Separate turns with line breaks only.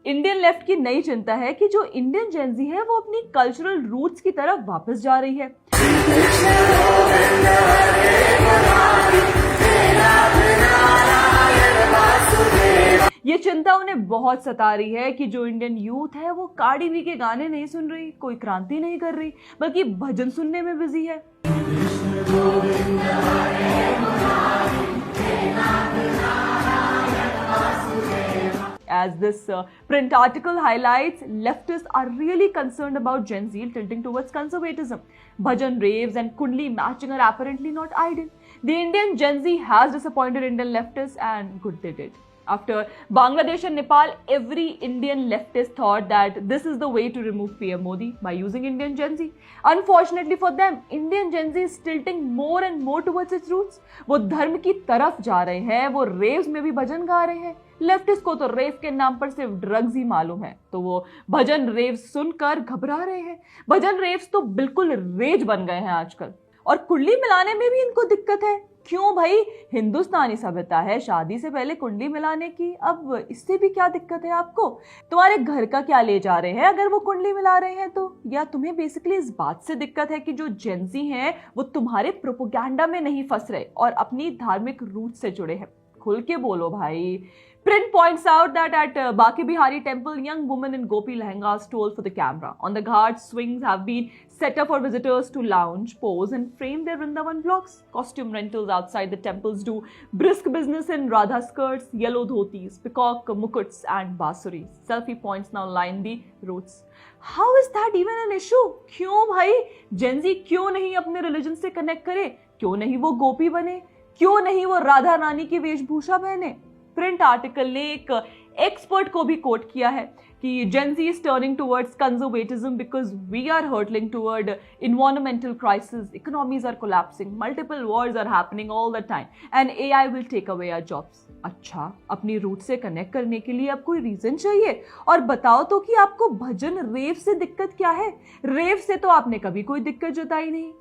Indian left की नई चिंता है कि जो इंडियन जेनजी है वो अपनी कल्चरल रूट्स की तरफ वापस जा रही है। ये चिंता उन्हें बहुत सता रही है कि जो इंडियन यूथ है वो कार्डी बी के गाने नहीं सुन रही, कोई क्रांति नहीं कर रही, बल्कि भजन सुनने में बिजी है। As this print article highlights, leftists are really concerned about Gen Z tilting towards conservatism. Bhajan raves and Kundli matching are apparently not ideal. The Indian Gen Z has disappointed Indian leftists, and good they did. After Bangladesh and Nepal, every Indian leftist thought that this is the way to remove PM Modi by using Indian Gen Z. Unfortunately for them, Indian Gen Z is tilting more and more towards its roots. वो धर्म की तरफ जा रहे हैं, वो रेव्स में भी भजन गा रहे हैं। लेफ्टिस्ट को तो रेव के नाम पर सिर्फ ड्रग्स ही मालूम है, तो वो भजन रेव्स सुनकर घबरा रहे हैं। भजन रेव्स तो बिल्कुल रेज बन गए हैं आजकल, और कुंडली मिलाने में भी इनको दिक्कत है। क्यों भाई, हिंदुस्तानी सभ्यता है, शादी से पहले कुंडली मिलाने की, अब इससे भी क्या दिक्कत है आपको? तुम्हारे घर का क्या ले जा रहे हैं अगर वो कुंडली मिला रहे हैं तो? या तुम्हें बेसिकली इस बात से दिक्कत है कि जो जेनजी हैं वो तुम्हारे प्रोपोगंडा में नहीं फंस रहे और अपनी धार्मिक रूट से जुड़े हैं? खुल के बोलो भाई। Print points out that at Baki Bihari temple, young women in gopi lehengas stole for the camera. On the ghats, swings have been set up for visitors to lounge, pose and frame their Vrindavan vlogs. Costume rentals outside the temples do brisk business in Radha skirts, yellow dhotis, peacock mukuts and basuris. Selfie points now line the routes. How is that even an issue? क्यों भाई, Gen Z क्यों नहीं अपने religion से connect करे? क्यों नहीं वो गोपी बने? क्यों नहीं वो राधा रानी की वेशभूषा पहने? प्रिंट आर्टिकल ने एक एक्सपर्ट को भी कोट किया है कि Gen Z is turning towards conservatism because we are hurtling toward environmental crisis, economies are collapsing, multiple wars are happening all the time and AI will take away our jobs. अच्छा, अपनी root से connect करने के लिए अब कोई reason चाहिए? और बताओ तो कि आपको भजन रेव से दिक्कत क्या है? रेव से तो आपने कभी कोई दिक्कत जताई नहीं।